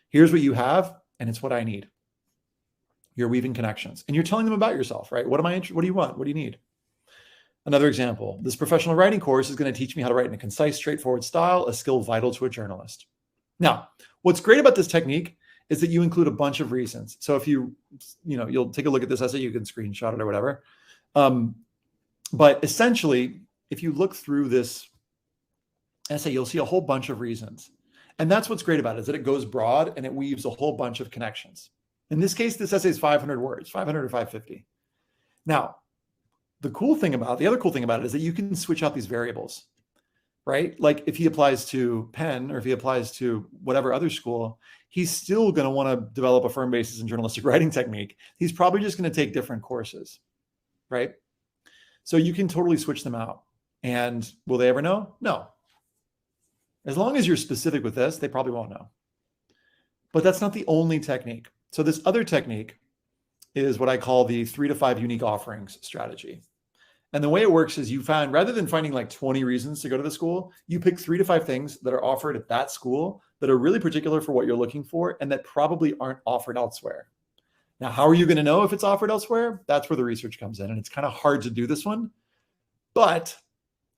Here's what you have, and it's what I need. You're weaving connections and you're telling them about yourself, right? What do you want? What do you need? Another example, this professional writing course is going to teach me how to write in a concise, straightforward style, a skill vital to a journalist. Now, what's great about this technique is that you include a bunch of reasons. So if you'll take a look at this essay, you can screenshot it or whatever. But essentially, if you look through this essay, you'll see a whole bunch of reasons. And that's what's great about it, is that it goes broad and it weaves a whole bunch of connections. In this case, this essay is 500 words, 500 or 550. Now, the other cool thing about it is that you can switch out these variables, right? Like if he applies to Penn or if he applies to whatever other school, he's still going to want to develop a firm basis in journalistic writing technique. He's probably just going to take different courses, right? So you can totally switch them out. And will they ever know? No. As long as you're specific with this, they probably won't know. But that's not the only technique. So this other technique is what I call the 3 to 5 unique offerings strategy. And the way it works is you find, rather than finding like 20 reasons to go to the school, you pick 3 to 5 things that are offered at that school that are really particular for what you're looking for and that probably aren't offered elsewhere. Now, how are you going to know if it's offered elsewhere? That's where the research comes in. And it's kind of hard to do this one, but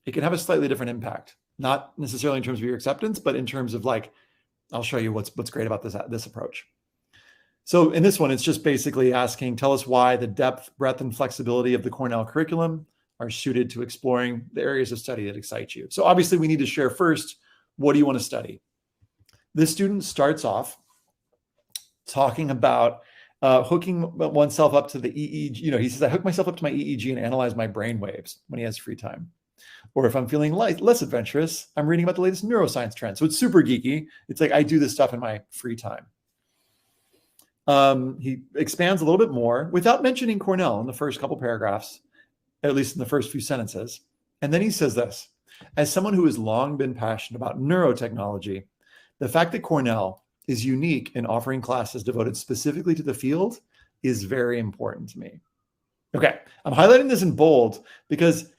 it can have a slightly different impact. Not necessarily in terms of your acceptance, but in terms of like, I'll show you what's great about this approach. So in this one, it's just basically asking, tell us why the depth, breadth, and flexibility of the Cornell curriculum are suited to exploring the areas of study that excite you. So obviously we need to share first, what do you want to study? This student starts off talking about hooking oneself up to the EEG. He says, I hook myself up to my EEG and analyze my brain waves when he has free time. Or if I'm feeling less adventurous, I'm reading about the latest neuroscience trends. So it's super geeky. It's like I do this stuff in my free time. He expands a little bit more without mentioning Cornell in the first couple paragraphs, at least in the first few sentences. And then he says this, as someone who has long been passionate about neurotechnology, the fact that Cornell is unique in offering classes devoted specifically to the field is very important to me. Okay, I'm highlighting this in bold because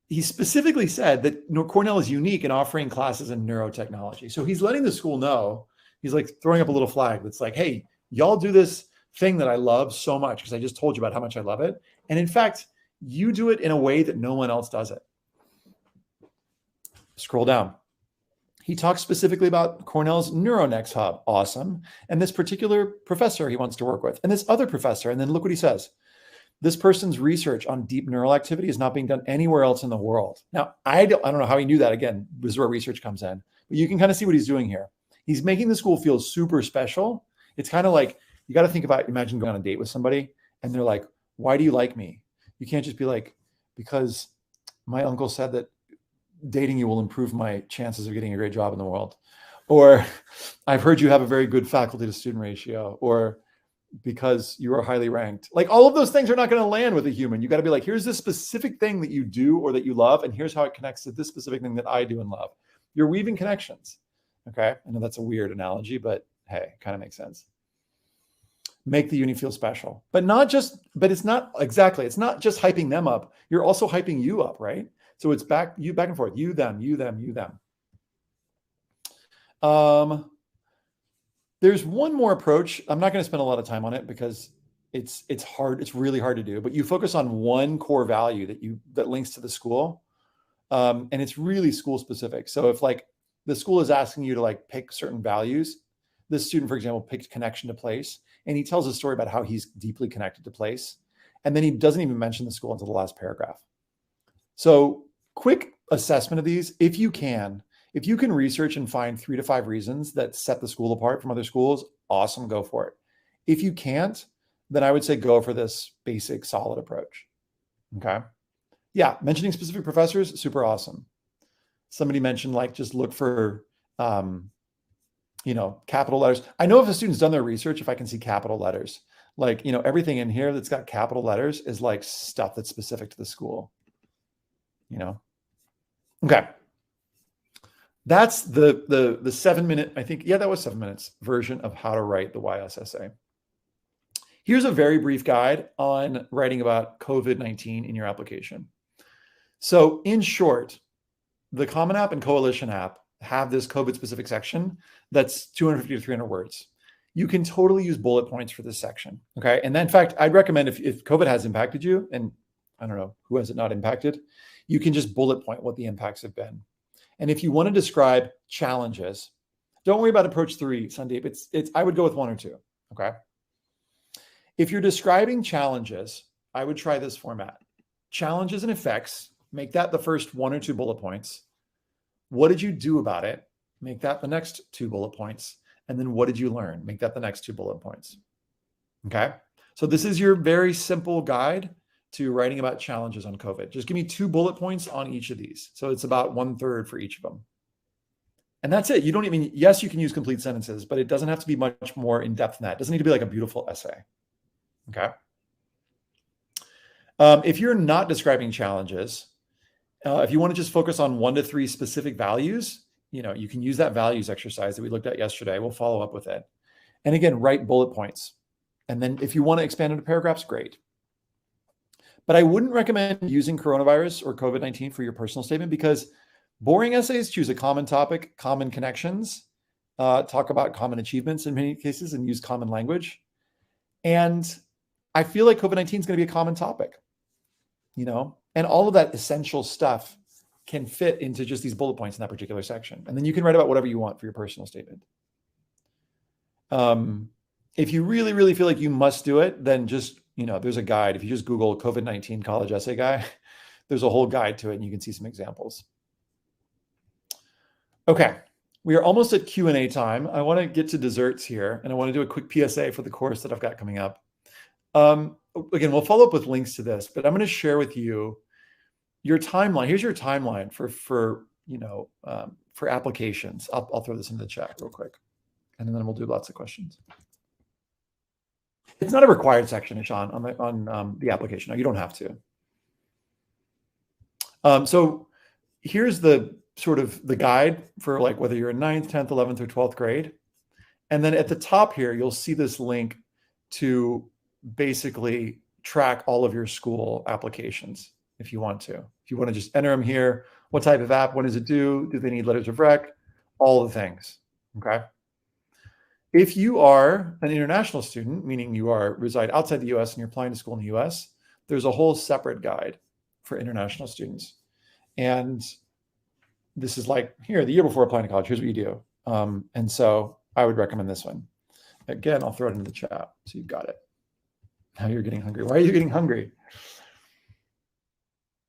he specifically said that Cornell is unique in offering classes in neurotechnology. So he's letting the school know, he's like throwing up a little flag that's like, hey, y'all do this thing that I love so much because I just told you about how much I love it. And in fact, you do it in a way that no one else does it. Scroll down. He talks specifically about Cornell's NeuroNext Hub. Awesome. And this particular professor he wants to work with, and this other professor. And then look what he says. This person's research on deep neural activity is not being done anywhere else in the world. Now, I don't know how he knew that. Again, this is where research comes in. But you can kind of see what he's doing here. He's making the school feel super special. It's kind of like, you got to think about, imagine going on a date with somebody and they're like, why do you like me? You can't just be like, because my uncle said that dating you will improve my chances of getting a great job in the world. Or I've heard you have a very good faculty to student ratio, or because you are highly ranked. Like all of those things are not going to land with a human. You got to be like, here's this specific thing that you do or that you love, and here's how it connects to this specific thing that I do and love. You're weaving connections. Okay. I know that's a weird analogy, but hey, it kind of makes sense. Make the uni feel special, but it's not just hyping them up. You're also hyping you up, right? So it's back and forth, you, them, you, them, you, them. There's one more approach. I'm not going to spend a lot of time on it because it's hard. It's really hard to do, but you focus on one core value that links to the school. And it's really school specific. So if like the school is asking you to like pick certain values, this student, for example, picked connection to place, and he tells a story about how he's deeply connected to place. And then he doesn't even mention the school until the last paragraph. So quick assessment of these, if you can research and find 3 to 5 reasons that set the school apart from other schools, awesome, go for it. If you can't, then I would say go for this basic solid approach. Okay. Yeah. Mentioning specific professors, super awesome. Somebody mentioned like, just look for, capital letters. I know if a student's done their research, if I can see capital letters, like, everything in here that's got capital letters is like stuff that's specific to the school, Okay. That's the 7-minute, I think, yeah, that was 7 minutes version of how to write the YS essay. Here's a very brief guide on writing about COVID-19 in your application. So in short, the Common App and Coalition app have this COVID specific section that's 250 to 300 words. You can totally use bullet points for this section. Okay. And then in fact, I'd recommend if COVID has impacted you, and I don't know who has it not impacted, you can just bullet point what the impacts have been. And if you want to describe challenges, don't worry about approach 3, Sandeep. I would go with 1 or 2. Okay. If you're describing challenges, I would try this format. Challenges and effects, make that the first 1 or 2 bullet points. What did you do about it? Make that the next 2 bullet points. And then what did you learn? Make that the next 2 bullet points. Okay. So this is your very simple guide to writing about challenges on COVID. Just give me 2 bullet points on each of these. So it's about 1/3 for each of them. And that's it. You don't even, yes, you can use complete sentences, but it doesn't have to be much more in depth than that. It doesn't need to be like a beautiful essay. Okay. If you're not describing challenges, if you want to just focus on 1 to 3 specific values, you can use that values exercise that we looked at yesterday. We'll follow up with it. And again, write bullet points. And then if you want to expand into paragraphs, great. But I wouldn't recommend using coronavirus or COVID-19 for your personal statement, because boring essays choose a common topic, common connections, talk about common achievements in many cases, and use common language. And I feel like COVID-19 is going to be a common topic, and all of that essential stuff can fit into just these bullet points in that particular section. And then you can write about whatever you want for your personal statement. If you really, really feel like you must do it, then just, there's a guide. If you just Google COVID-19 college essay guy, there's a whole guide to it and you can see some examples. Okay, we are almost at Q&A time. I want to get to desserts here, and I want to do a quick PSA for the course that I've got coming up. Again, we'll follow up with links to this, but I'm going to share with you your timeline. Here's your timeline for applications. I'll throw this into the chat real quick, and then we'll do lots of questions. It's not a required section, Ishan, on the application. No, you don't have to. So here's the sort of the guide for like whether you're in 9th, 10th, 11th, or 12th grade. And then at the top here, you'll see this link to basically track all of your school applications if you want to. If you want to just enter them here, what type of app, when does it do? Do they need letters of rec? All the things, okay? If you are an international student, meaning you reside outside the US and you're applying to school in the US, there's a whole separate guide for international students. And this is like, here, the year before applying to college, here's what you do. And so I would recommend this one. Again, I'll throw it into the chat so you've got it. Now you're getting hungry. Why are you getting hungry?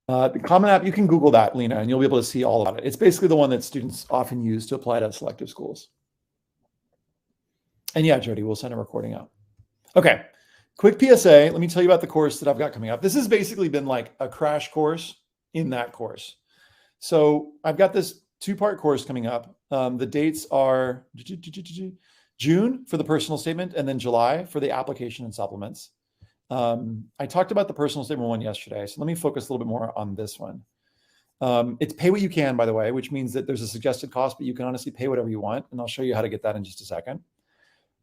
The Common App, you can Google that, Lena, and you'll be able to see all about it. It's basically the one that students often use to apply to selective schools. And yeah, Jody, we'll send a recording out. Okay, quick PSA. Let me tell you about the course that I've got coming up. This has basically been like a crash course in that course. So I've got this 2-part course coming up. The dates are June for the personal statement, and then July for the application and supplements. I talked about the personal statement one yesterday, so let me focus a little bit more on this one. It's pay what you can, by the way, which means that there's a suggested cost, but you can honestly pay whatever you want, and I'll show you how to get that in just a second.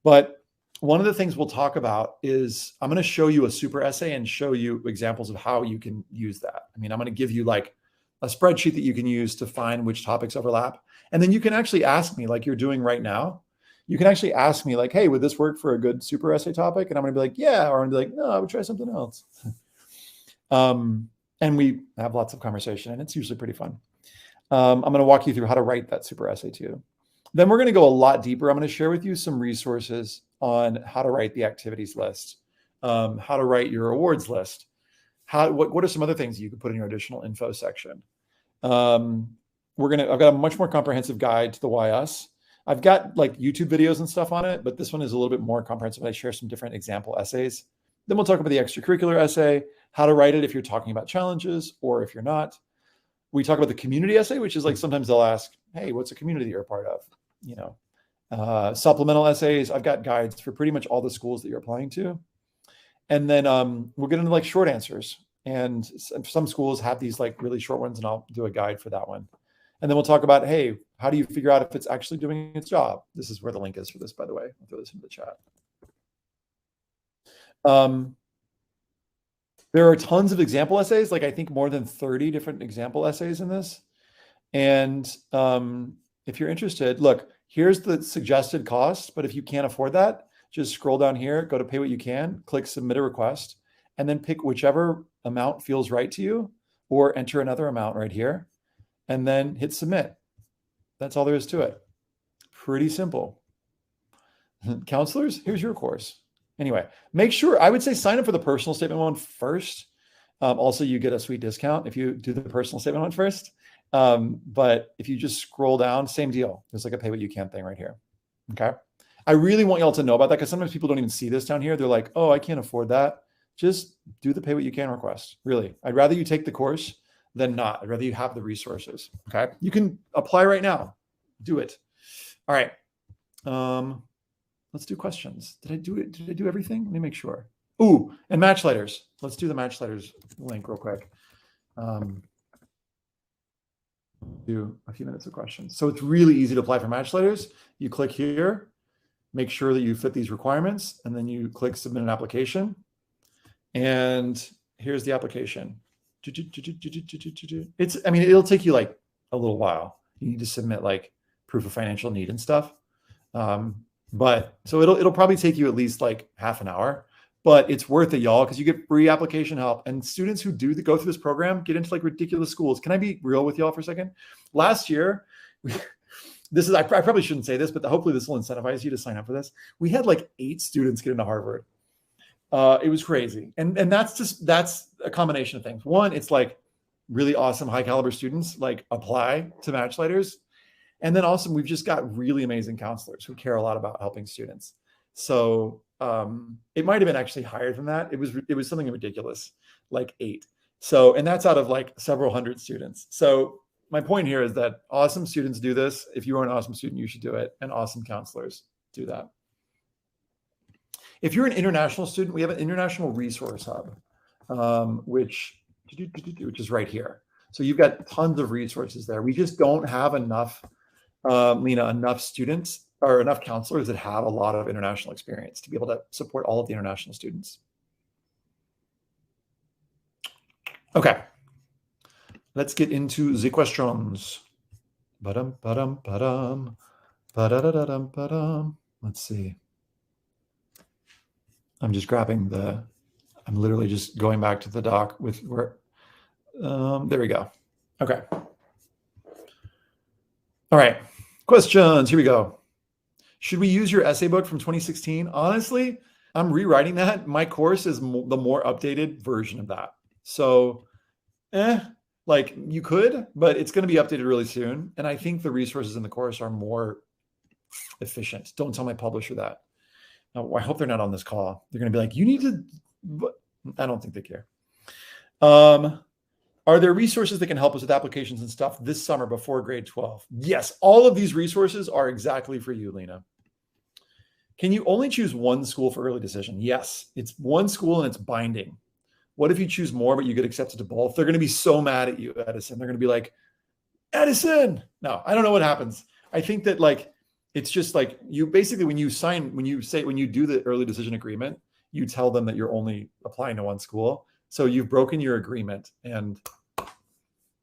But one of the things we'll talk about is I'm going to show you a super essay and show you examples of how you can use that. I mean, I'm going to give you like a spreadsheet that you can use to find which topics overlap. And then you can actually ask me, like you're doing right now. You can actually ask me like, hey, would this work for a good super essay topic? And I'm going to be like, yeah. Or I'm going to be like, no, I would try something else. And we have lots of conversation, and it's usually pretty fun. I'm going to walk you through how to write that super essay too. Then we're going to go a lot deeper. I'm going to share with you some resources on how to write the activities list, how to write your awards list, what are some other things you could put in your additional info section. I've got a much more comprehensive guide to the Why Us. I've got like YouTube videos and stuff on it, but this one is a little bit more comprehensive. I share some different example essays. Then we'll talk about the extracurricular essay, how to write it if you're talking about challenges or if you're not. We talk about the community essay, which is like sometimes they'll ask, hey, what's a community that you're a part of? Supplemental essays. I've got guides for pretty much all the schools that you're applying to. And then we'll get into like short answers. And some schools have these like really short ones, and I'll do a guide for that one. And then we'll talk about, hey, how do you figure out if it's actually doing its job? This is where the link is for this, by the way. I'll throw this into the chat. There are tons of example essays, like I think more than 30 different example essays in this. And if you're interested, look, here's the suggested cost, but if you can't afford that, just scroll down here, go to pay what you can, click submit a request, and then pick whichever amount feels right to you, or enter another amount right here, and then hit submit. That's all there is to it. Pretty simple. Counselors, here's your course. Anyway, make sure, I would say sign up for the personal statement one first. Also, you get a sweet discount if you do the personal statement one first. But if you just scroll down, same deal. There's like a pay what you can thing right here. Okay. I really want y'all to know about that because sometimes people don't even see this down here. They're like, oh, I can't afford that. Just do the pay what you can request. Really. I'd rather you take the course than not. I'd rather you have the resources. Okay. You can apply right now. Do it. All right. Let's do questions. Did I do it? Did I do everything? Let me make sure. Ooh, and match letters. Let's do the match letters link real quick. Do a few minutes of questions. So it's really easy to apply for match letters. You click here, make sure that you fit these requirements, and then you click submit an application. And here's the application. It'll take you like a little while. You need to submit like proof of financial need and stuff. But so it'll probably take you at least like half an hour, but it's worth it, y'all, because you get free application help. And students who go through this program get into like ridiculous schools. Can I be real with y'all for a second? Last year, I probably shouldn't say this, but hopefully this will incentivize you to sign up for this. We had like 8 students get into Harvard. It was crazy. And that's a combination of things. One, it's like really awesome, high caliber students like apply to match letters. And then also we've just got really amazing counselors who care a lot about helping students. So it might've been actually higher than that. It was something ridiculous, like 8. So, and that's out of like several hundred students. So my point here is that awesome students do this. If you are an awesome student, you should do it. And awesome counselors do that. If you're an international student, we have an international resource hub, which is right here. So you've got tons of resources there. We just don't have enough, enough students or enough counselors that have a lot of international experience to be able to support all of the international students. Okay, let's get into the questions. Let's see. I'm literally just going back to the doc with where, there we go. Okay. All right, questions, here we go. Should we use your essay book from 2016? Honestly, I'm rewriting that. My course is the more updated version of that. So, like you could, but it's going to be updated really soon. And I think the resources in the course are more efficient. Don't tell my publisher that. I hope they're not on this call. They're going to be like, you need to, but I don't think they care. Are there resources that can help us with applications and stuff this summer before grade 12? Yes, all of these resources are exactly for you, Lena. Can you only choose one school for early decision? Yes, it's one school and it's binding. What if you choose more, but you get accepted to both? They're going to be so mad at you, Edison. They're going to be like, Edison. No, I don't know what happens. I think that like, it's just like you basically, when you do the early decision agreement, you tell them that you're only applying to one school. So you've broken your agreement, and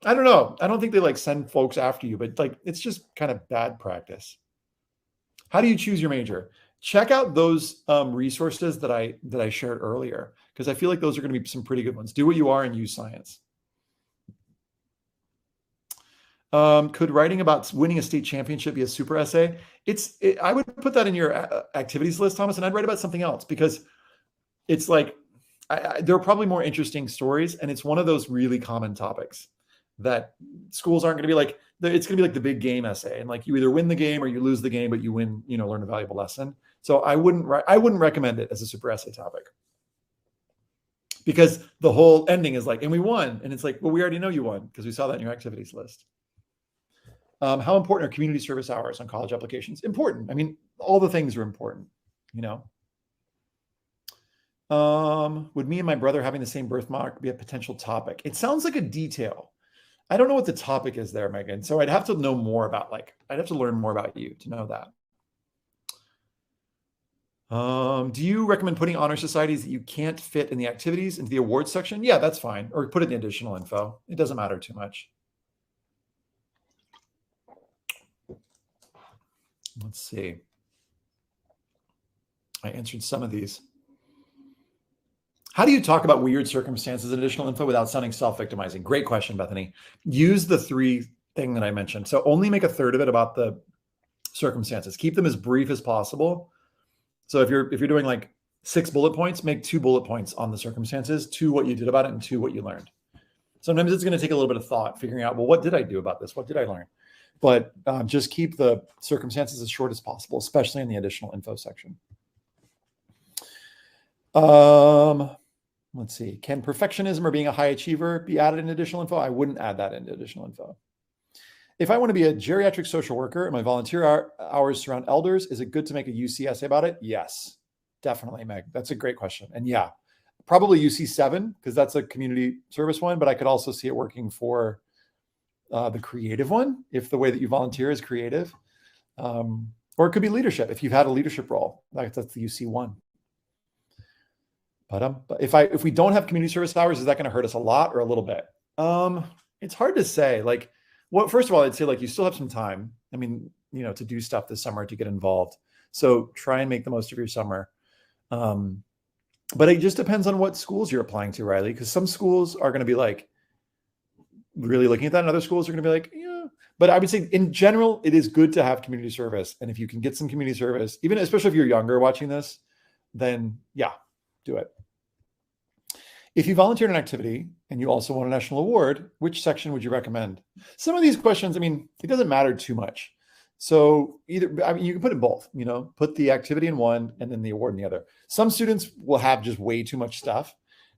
I don't know. I don't think they like send folks after you, but like, it's just kind of bad practice. How do you choose your major? Check out those resources that I shared earlier, because I feel like those are going to be some pretty good ones. Do what you are and use science. Could writing about winning a state championship be a super essay? I would put that in your activities list, Thomas, and I'd write about something else, because it's like, there are probably more interesting stories, and it's one of those really common topics that schools aren't going to be like, it's going to be like the big game essay. And like, you either win the game or you lose the game, but you win, learn a valuable lesson. So I wouldn't recommend it as a super essay topic, because the whole ending is like, and we won. And it's like, well, we already know you won because we saw that in your activities list. How important are community service hours on college applications? Important. I mean, all the things are important, Would me and my brother having the same birthmark be a potential topic? It sounds like a detail. I don't know what the topic is there, Megan. So I'd have to know more about, I'd have to learn more about you to know that. Do you recommend putting honor societies that you can't fit in the activities into the awards section? Yeah, that's fine. Or put it in the additional info. It doesn't matter too much. Let's see. I answered some of these. How do you talk about weird circumstances and additional info without sounding self-victimizing? Great question, Bethany. Use the 3 thing that I mentioned. So only make a third of it about the circumstances. Keep them as brief as possible. So if you're doing like 6 bullet points, make 2 bullet points on the circumstances, 2 what you did about it, and 2 what you learned. Sometimes it's going to take a little bit of thought figuring out, well, what did I do about this? What did I learn? But just keep the circumstances as short as possible, especially in the additional info section. Let's see. Can perfectionism or being a high achiever be added in additional info? I wouldn't add that into additional info. If I want to be a geriatric social worker and my volunteer hours surround elders, is it good to make a UC essay about it? Yes, definitely, Meg. That's a great question. And yeah, probably UC 7, because that's a community service one, but I could also see it working for the creative one, if the way that you volunteer is creative. Or it could be leadership. If you've had a leadership role, that's the UC 1. But if we don't have community service hours, is that going to hurt us a lot or a little bit? It's hard to say. Like, well, first of all, I'd say like you still have some time. I mean, to do stuff this summer, to get involved. So try and make the most of your summer. But it just depends on what schools you're applying to, Riley, because some schools are going to be like really looking at that, and other schools are going to be like, yeah. But I would say in general, it is good to have community service. And if you can get some community service, even especially if you're younger watching this, then yeah, do it. If you volunteer in an activity and you also want a national award, which section would you recommend? Some of these questions, I mean, it doesn't matter too much. So you can put it in both, put the activity in one and then the award in the other. Some students will have just way too much stuff.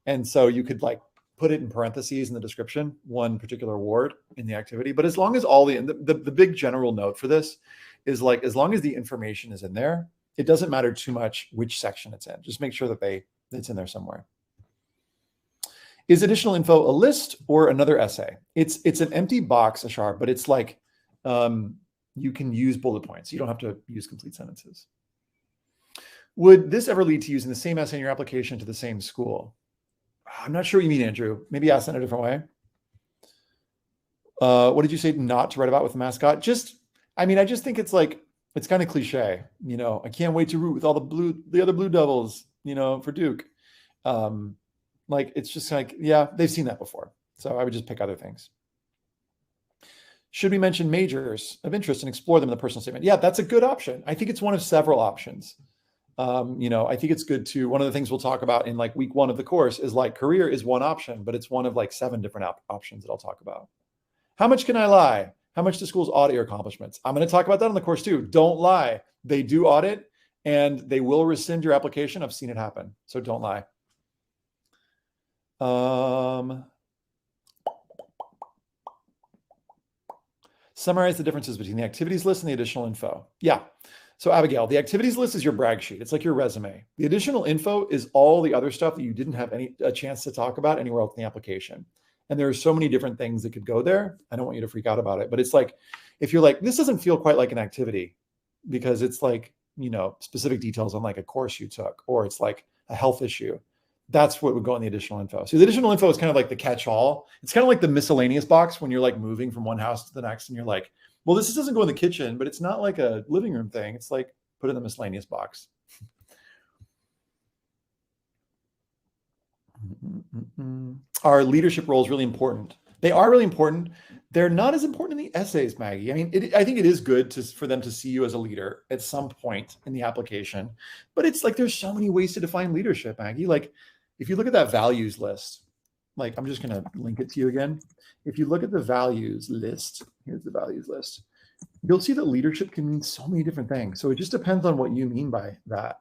And so you could like put it in parentheses in the description, one particular award in the activity. But as long as the big general note for this is like, as long as the information is in there, it doesn't matter too much which section it's in. Just make sure that it's in there somewhere. Is additional info a list or another essay? It's an empty box, Ashar, but it's like, you can use bullet points. You don't have to use complete sentences. Would this ever lead to using the same essay in your application to the same school? I'm not sure what you mean, Andrew. Maybe ask that in a different way. What did you say not to write about with the mascot? I just think it's like, it's kind of cliche. I can't wait to root with all the other Blue Devils, for Duke. Like, it's just like, yeah, they've seen that before. So I would just pick other things. Should we mention majors of interest and explore them in the personal statement? Yeah, that's a good option. I think it's one of several options. I think it's good to, one of the things we'll talk about in like week 1 of the course is like career is one option, but it's one of like 7 different options that I'll talk about. How much can I lie? How much do schools audit your accomplishments? I'm going to talk about that in the course too. Don't lie. They do audit and they will rescind your application. I've seen it happen. So don't lie. Summarize the differences between the activities list and the additional info. Yeah. So Abigail, the activities list is your brag sheet. It's like your resume. The additional info is all the other stuff that you didn't have a chance to talk about anywhere else in the application. And there are so many different things that could go there. I don't want you to freak out about it, but it's like, if you're like, this doesn't feel quite like an activity because it's like, specific details on like a course you took, or it's like a health issue. That's what would go in the additional info. So the additional info is kind of like the catch-all. It's kind of like the miscellaneous box when you're like moving from one house to the next and you're like, well, this doesn't go in the kitchen, but it's not like a living room thing. It's like, put it in the miscellaneous box. Are leadership roles really important? They are really important. They're not as important in the essays, Maggie. I mean, I think it is good for them to see you as a leader at some point in the application, but it's like, there's so many ways to define leadership, Maggie. Like, if you look at that values list, like, I'm just going to link it to you again. If you look at the values list, here's the values list, you'll see that leadership can mean so many different things. So it just depends on what you mean by that.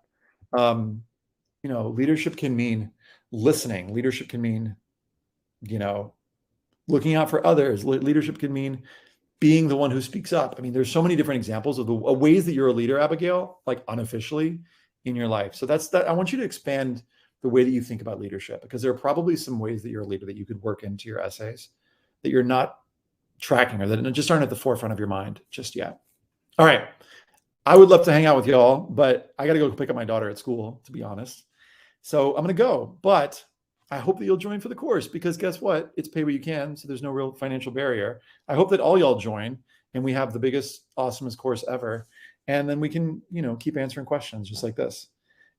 Leadership can mean listening. Leadership can mean, looking out for others. Leadership can mean being the one who speaks up. I mean, there's so many different examples of the ways that you're a leader, Abigail, like unofficially in your life. So that's that. I want you to expand the way that you think about leadership, because there are probably some ways that you're a leader that you could work into your essays that you're not tracking or that just aren't at the forefront of your mind just yet. All right. I would love to hang out with y'all, but I got to go pick up my daughter at school, to be honest. So I'm going to go, but I hope that you'll join for the course, because guess what? It's pay what you can. So there's no real financial barrier. I hope that all y'all join and we have the biggest, awesomest course ever. And then we can, keep answering questions just like this.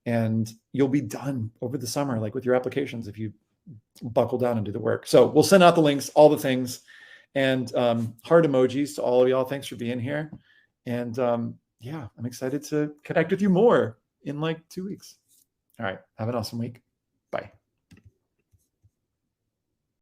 And you'll be done over the summer, like with your applications, if you buckle down and do the work. So we'll send out the links, all the things, and heart emojis to all of y'all. Thanks for being here. And yeah, I'm excited to connect with you more in like 2 weeks. All right. Have an awesome week. Bye.